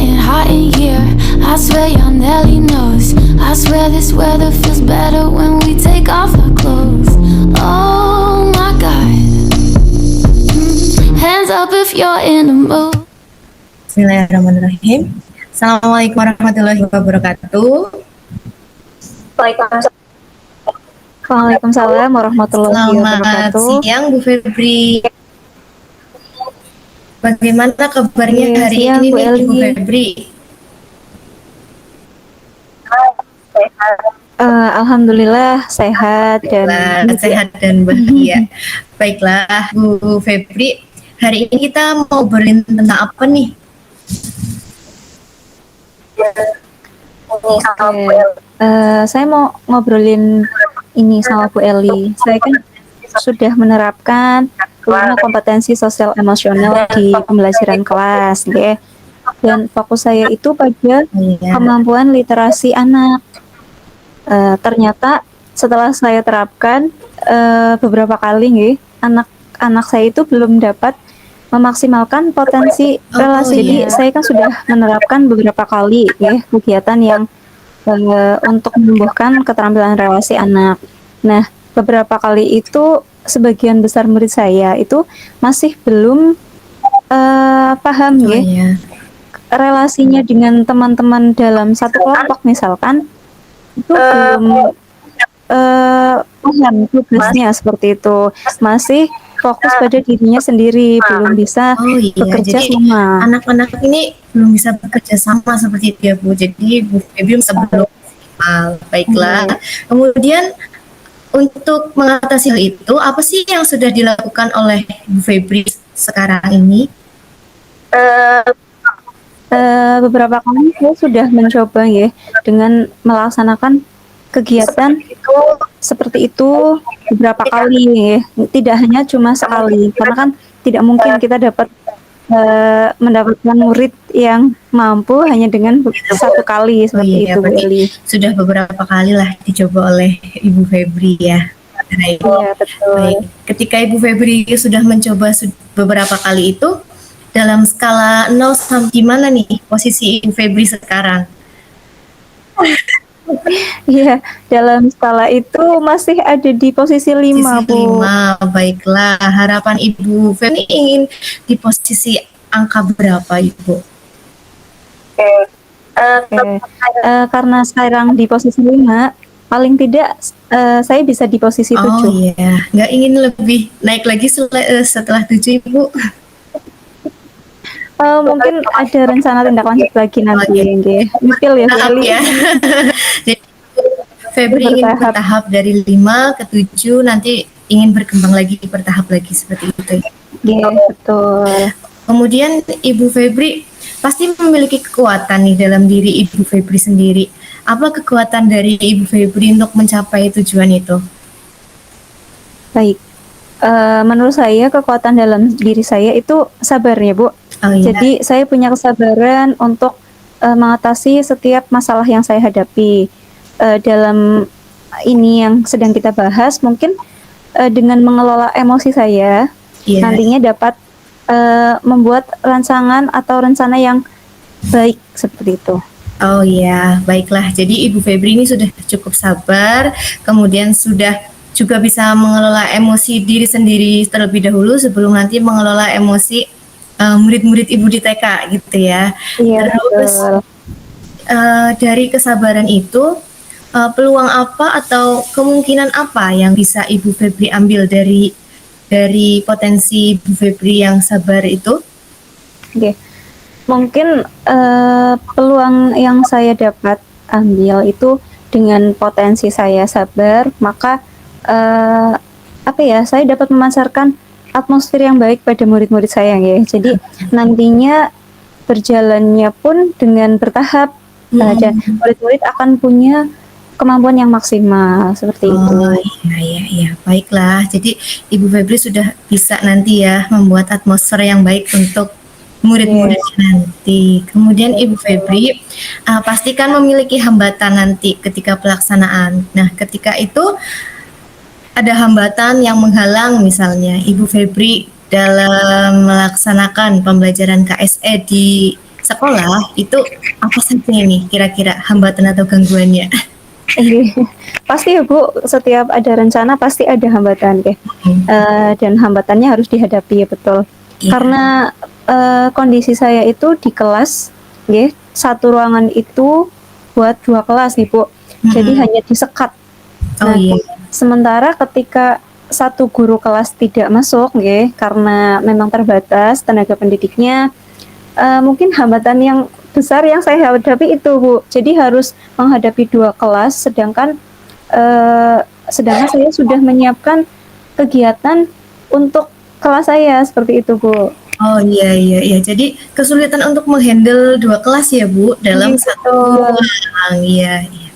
getting hot in here. I swear your Nelly knows. I swear this weather feels better when we take off our clothes. Oh my God. Hands up if you're in the mood. Bismillahirrahmanirrahim. Assalamualaikum warahmatullahi wabarakatuh. Waalaikumsalam warahmatullahi Selamat wabarakatuh. siang Bu Febri. Bagaimana kabarnya Iya, hari siang, ini Bu nih Eli. Bu Febri? Alhamdulillah sehat dan Baiklah, sehat dan bahagia. Baiklah Bu Febri, hari ini kita mau ngobrolin tentang apa nih? Oke. Saya mau ngobrolin ini sama Bu Eli. Saya kan sudah menerapkan ilmu kompetensi sosial emosional di pembelajaran kelas, ya. Dan fokus saya itu pada kemampuan literasi anak. Ternyata setelah saya terapkan beberapa kali, ya, anak-anak saya itu belum dapat memaksimalkan potensi relasi. Jadi saya kan sudah menerapkan beberapa kali, ya, kegiatan yang untuk menumbuhkan keterampilan relasi anak. Nah, beberapa kali itu sebagian besar murid saya itu masih belum paham, ya, relasinya dengan teman-teman dalam satu kelompok misalkan itu belum paham tugasnya seperti itu, masih fokus pada dirinya sendiri, belum bisa bekerja sama. Anak-anak ini belum bisa bekerja sama seperti itu ya Bu. Jadi Bu Febri sebelum baiklah. Kemudian untuk mengatasi hal itu, apa sih yang sudah dilakukan oleh Bu Febri sekarang ini? Beberapa kali saya sudah mencoba, ya, dengan melaksanakan kegiatan seperti itu beberapa kali, ya. Tidak hanya cuma sekali, karena kan tidak mungkin kita dapat mendapatkan murid yang mampu hanya dengan satu kali seperti itu, Bu Eli. Sudah beberapa kali lah dicoba oleh Ibu Febri, ya. Iya, betul. Baik. Ketika Ibu Febri sudah mencoba beberapa kali itu, dalam skala 0 sampai gimana nih posisi Ibu Febri sekarang? Iya, dalam skala itu masih ada di posisi 5, Bu. 5, baiklah. Harapan Ibu Febri ingin di posisi angka berapa, Ibu? Karena sekarang di posisi 5, paling tidak saya bisa di posisi 7. Oh iya, nggak ingin lebih naik lagi setelah 7, Ibu? Mungkin ada rencana tindak lanjut lagi nanti, Mipil ya, Bu Eli. Jadi Febri ingin bertahap dari 5 ke 7, nanti ingin berkembang lagi, bertahap lagi seperti itu. Iya, betul. Kemudian Ibu Febri pasti memiliki kekuatan nih dalam diri Ibu Febri sendiri. Apa kekuatan dari Ibu Febri untuk mencapai tujuan itu? Baik, menurut saya kekuatan dalam diri saya itu sabar, ya, Bu. Jadi saya punya kesabaran untuk mengatasi setiap masalah yang saya hadapi. Dalam ini yang sedang kita bahas, mungkin dengan mengelola emosi saya, nantinya dapat membuat rancangan atau rencana yang baik seperti itu. Oh iya, baiklah. Jadi Ibu Febri ini sudah cukup sabar, kemudian sudah juga bisa mengelola emosi diri sendiri terlebih dahulu sebelum nanti mengelola emosi murid-murid Ibu di TK gitu ya. Iya, terus dari kesabaran itu peluang apa atau kemungkinan apa yang bisa Ibu Febri ambil dari potensi Ibu Febri yang sabar itu? Oke. Mungkin peluang yang saya dapat ambil itu dengan potensi saya sabar, maka saya dapat memasarkan atmosfer yang baik pada murid-murid saya, ya. Jadi nantinya berjalannya pun dengan bertahap, dan murid-murid akan punya kemampuan yang maksimal seperti itu. Iya, baiklah. Jadi Ibu Febri sudah bisa nanti ya membuat atmosfer yang baik untuk murid-murid nanti. Kemudian Ibu Febri pastikan memiliki hambatan nanti ketika pelaksanaan. Nah, ketika itu ada hambatan yang menghalang, misalnya Ibu Febri dalam melaksanakan pembelajaran KSE di sekolah itu apa saja nih kira-kira hambatan atau gangguannya? Iya. Pasti ya Bu, setiap ada rencana pasti ada hambatan kayak. Dan hambatannya harus dihadapi ya betul. Iya. Karena kondisi saya itu di kelas, ya, satu ruangan itu buat 2 kelas nih Bu. Jadi hanya disekat. Oh Nah, iya. sementara ketika satu guru kelas tidak masuk, ya, karena memang terbatas tenaga pendidiknya, mungkin hambatan yang besar yang saya hadapi itu Bu. Jadi harus menghadapi 2 kelas, sedangkan saya sudah menyiapkan kegiatan untuk kelas saya seperti itu Bu. Oh iya iya iya. Jadi kesulitan untuk menghandle 2 kelas ya Bu dalam Iya, satu betul. ruang. Iya iya.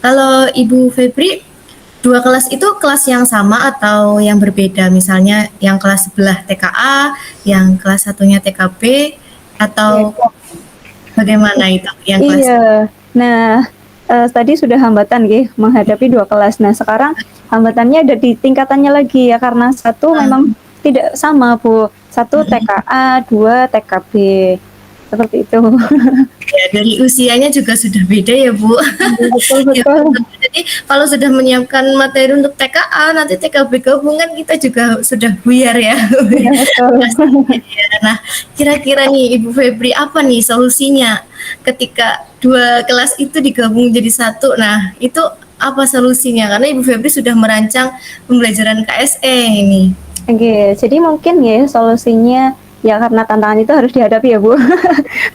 Kalau Ibu Febri 2 kelas itu kelas yang sama atau yang berbeda? Misalnya yang kelas sebelah TKA, yang kelas satunya TKB, atau bagaimana itu yang kelas? Iya. Nah, tadi sudah hambatan nggih menghadapi 2 kelas. Nah, sekarang hambatannya ada di tingkatannya lagi ya karena satu memang tidak sama Bu. Satu TKA, 2 TKB. Seperti itu. Ya, dari usianya juga sudah beda ya Bu. Betul Ya, betul. jadi kalau sudah menyiapkan materi untuk TKA, nanti TKB gabungan kita juga sudah buyar ya. Iya betul. Ya, nah, kira-kira nih Ibu Febri apa nih solusinya ketika 2 kelas itu digabung jadi satu? Nah, itu apa solusinya? Karena Ibu Febri sudah merancang pembelajaran KSE ini. Oke, jadi mungkin ya solusinya ya karena tantangan itu harus dihadapi ya Bu.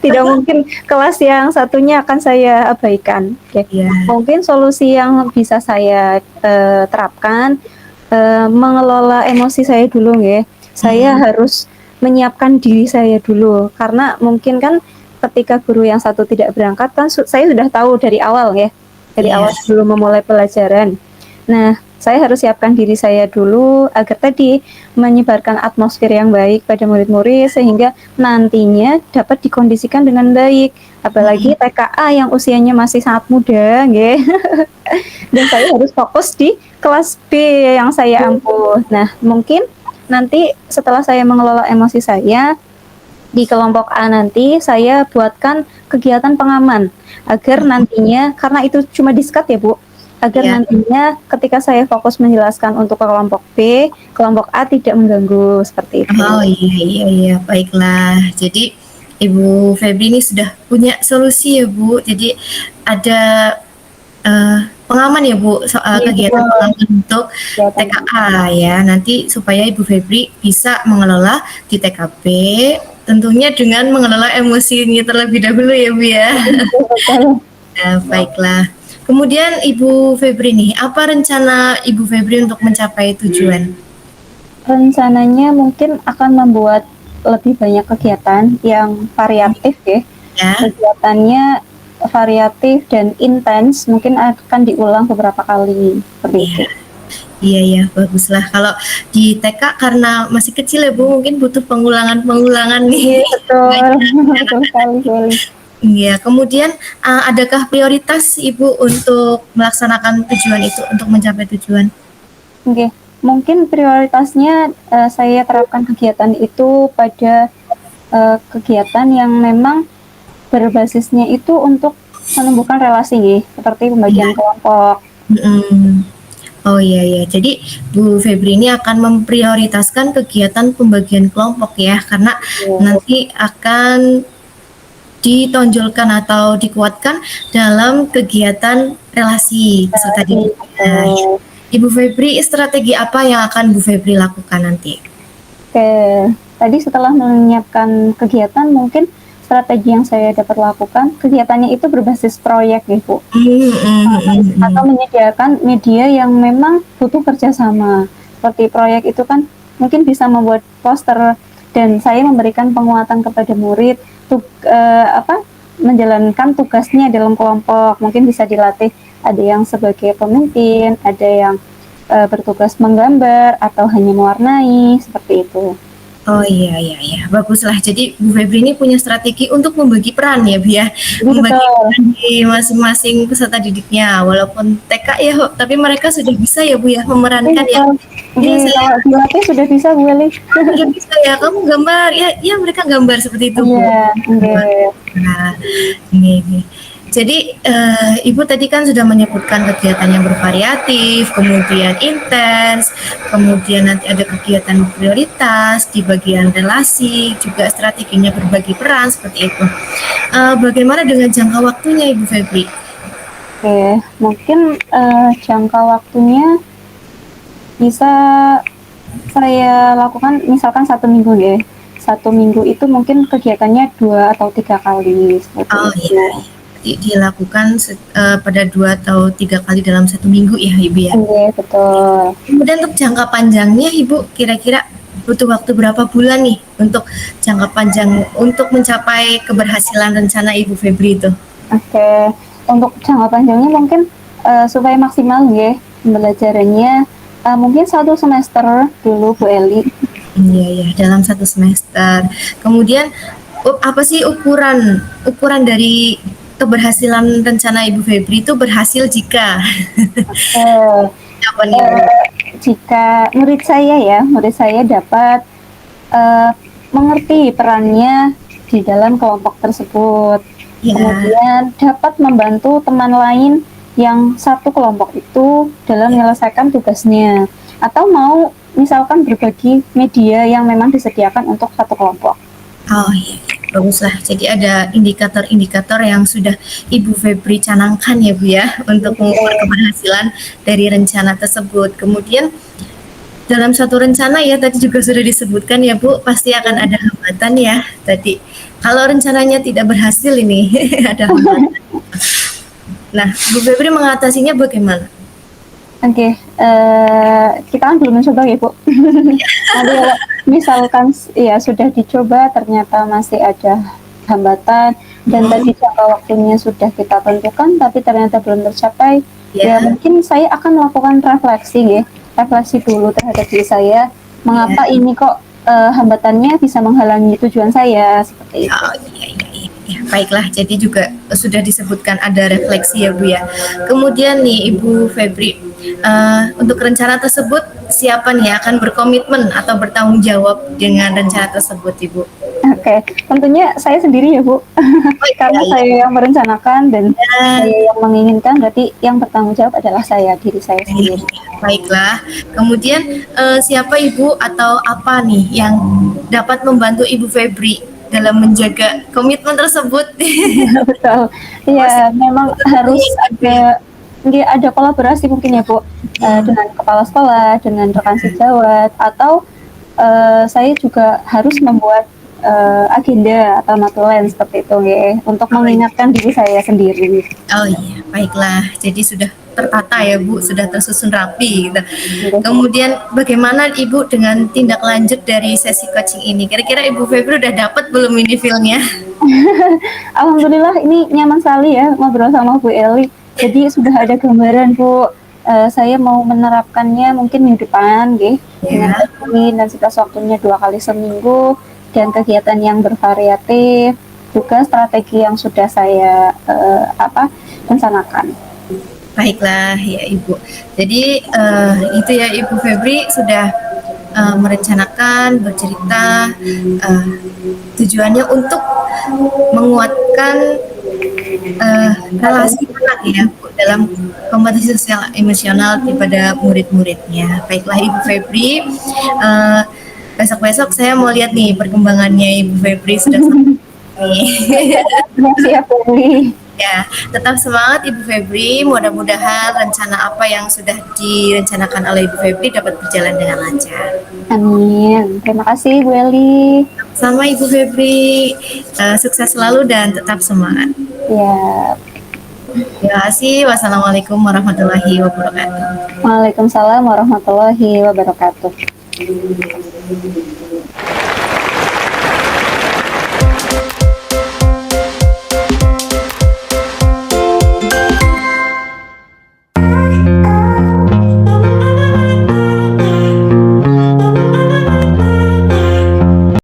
Tidak mungkin kelas yang satunya akan saya abaikan. Oke. Iya. Mungkin solusi yang bisa saya terapkan mengelola emosi saya dulu ya. Saya harus menyiapkan diri saya dulu karena mungkin kan ketika guru yang satu tidak berangkat kan saya sudah tahu dari awal ya. Dari Iya. awal sebelum memulai pelajaran. Nah, saya harus siapkan diri saya dulu agar tadi menyebarkan atmosfer yang baik pada murid-murid sehingga nantinya dapat dikondisikan dengan baik. Apalagi TKA yang usianya masih sangat muda, nggih. Dan saya harus fokus di kelas B yang saya ampuh. Nah, mungkin nanti setelah saya mengelola emosi saya di kelompok A nanti saya buatkan kegiatan pengaman agar nantinya karena itu cuma diskat ya Bu. Agar Iya. nantinya ketika saya fokus menjelaskan untuk kelompok B, kelompok A tidak mengganggu seperti itu. Oh iya iya iya, baiklah. Jadi Ibu Febri ini sudah punya solusi ya Bu. Jadi ada pengaman ya Bu, Iya, kegiatan betul. pengaman untuk Kegiatan TKA ya. Nanti supaya Ibu Febri bisa mengelola di TKB, tentunya dengan mengelola emosinya terlebih dahulu ya Bu ya. betul. Nah, baiklah. Kemudian Ibu Febri nih, apa rencana Ibu Febri untuk mencapai tujuan? Rencananya mungkin akan membuat lebih banyak kegiatan yang variatif ya. Ya. Kegiatannya variatif dan intens, mungkin akan diulang beberapa kali seperti itu. Iya ya, baguslah. Kalau di TK karena masih kecil ya Bu, mungkin butuh pengulangan-pengulangan nih. Betul, betul sekali. Iya, kemudian adakah prioritas Ibu untuk melaksanakan tujuan itu, untuk mencapai tujuan? Oke, mungkin prioritasnya saya terapkan kegiatan itu pada kegiatan yang memang berbasisnya itu untuk menumbuhkan relasi, seperti pembagian kelompok. Oh iya ya, jadi Bu Febri ini akan memprioritaskan kegiatan pembagian kelompok ya, karena nanti akan ditonjolkan atau dikuatkan dalam kegiatan relasi peserta didik. Nah, Ibu Febri, strategi apa yang akan Bu Febri lakukan nanti? Oke, tadi setelah menyiapkan kegiatan mungkin strategi yang saya dapat lakukan, kegiatannya itu berbasis proyek ya Bu. Atau menyediakan media yang memang butuh kerjasama. Seperti proyek itu kan mungkin bisa membuat poster dan saya memberikan penguatan kepada murid menjalankan tugasnya dalam kelompok. Mungkin bisa dilatih ada yang sebagai pemimpin, ada yang bertugas menggambar atau hanya mewarnai seperti itu. Oh iya iya iya, baguslah. Jadi Bu Febri ini punya strategi untuk membagi peran ya Bu ya, Jadi membagi betul. peran di masing-masing peserta didiknya. Walaupun TK ya, tapi mereka sudah bisa ya Bu ya Jadi memerankan ya. betul. Jadi Ini saya kalau dilatih sudah bisa Bu Eli. sudah bisa ya, kamu gambar ya, ya mereka gambar seperti itu Bu. Iya, oke. Nah, ini. Jadi Ibu tadi kan sudah menyebutkan kegiatan yang bervariatif, kemudian intens, kemudian nanti ada kegiatan prioritas di bagian relasi, juga strateginya berbagi peran seperti itu. Bagaimana dengan jangka waktunya Ibu Febri? Oke, mungkin jangka waktunya bisa saya lakukan misalkan 1 minggu deh. 1 minggu itu mungkin kegiatannya 2 atau 3 kali seperti Oh itu. iya, dilakukan pada 2 atau 3 kali dalam 1 minggu ya Ibu ya. Iya, betul. Kemudian untuk jangka panjangnya Ibu kira-kira butuh waktu berapa bulan nih untuk jangka panjang untuk mencapai keberhasilan rencana Ibu Febri itu? Oke, untuk jangka panjangnya mungkin supaya maksimal ya pembelajarannya mungkin 1 semester dulu Bu Eli. Iya ya, dalam 1 semester. Kemudian apa sih ukuran dari keberhasilan rencana Ibu Febri itu berhasil jika Eh, apa nih Bu? jika murid saya dapat eh, mengerti perannya di dalam kelompok tersebut, Ya, kemudian dapat membantu teman lain yang satu kelompok itu dalam menyelesaikan tugasnya, atau mau misalkan berbagi media yang memang disediakan untuk satu kelompok. oh iya, baguslah. Jadi ada indikator-indikator yang sudah Ibu Febri canangkan ya Bu ya untuk mengukur keberhasilan dari rencana tersebut. Kemudian dalam satu rencana ya tadi juga sudah disebutkan ya Bu, pasti akan ada hambatan ya tadi. Kalau rencananya tidak berhasil ini ada hambatan. Nah, Bu Febri mengatasinya bagaimana? Oke, kita kan belum mencoba ya Bu. Nanti kalau misalkan ya sudah dicoba ternyata masih ada hambatan dan tadi jangka waktunya sudah kita tentukan tapi ternyata belum tercapai, ya Ya, mungkin saya akan melakukan refleksi ya, refleksi dulu terhadap diri saya, mengapa ini kok hambatannya bisa menghalangi tujuan saya seperti itu. oh iya iya iya. Ya, baiklah, jadi juga sudah disebutkan ada refleksi ya Bu ya. Kemudian nih Ibu Febri, untuk rencana tersebut siapa nih yang akan berkomitmen atau bertanggung jawab dengan rencana tersebut Ibu? Oke, tentunya saya sendiri ya Bu, karena iya, iya. saya yang merencanakan dan Ya, saya yang menginginkan, berarti yang bertanggung jawab adalah saya, diri saya sendiri. baiklah. Kemudian siapa Ibu atau apa nih yang dapat membantu Ibu Febri dalam menjaga komitmen tersebut? Betul, ya memang harus ada kolaborasi mungkin ya Bu, dengan kepala sekolah, dengan rekan sejawat, atau saya juga harus membuat agenda atau notulen seperti itu ya, untuk mengingatkan diri saya sendiri. Oh iya, baiklah. Jadi sudah tertata ya Bu, sudah tersusun rapi gitu. Kemudian bagaimana Ibu dengan tindak lanjut dari sesi coaching ini? Kira-kira Ibu Febri udah dapat belum ini feel-nya? Alhamdulillah ini nyaman sekali ya ngobrol sama Bu Eli. Jadi sudah ada gambaran Bu. Saya mau menerapkannya mungkin minggu depan, dengan Ya, termin dan batas waktunya 2 kali seminggu dan kegiatan yang bervariatif, juga strategi yang sudah saya rencanakan. baiklah ya Ibu. Jadi itu ya Ibu Febri sudah merencanakan, bercerita tujuannya untuk menguatkan relasi anak ya Bu, dalam kompetisi sosial emosional kepada murid-muridnya. Baiklah Ibu Febri, besok-besok saya mau lihat nih perkembangannya Ibu Febri sudah sampai nih. Siap Bu Eli. Ya, tetap semangat Ibu Febri. Mudah-mudahan rencana apa yang sudah direncanakan oleh Ibu Febri dapat berjalan dengan lancar. Amin. Terima kasih Bu Eli. Sama Ibu Febri, sukses selalu dan tetap semangat. Ya. Terima kasih. Wassalamualaikum warahmatullahi wabarakatuh. Waalaikumsalam warahmatullahi wabarakatuh.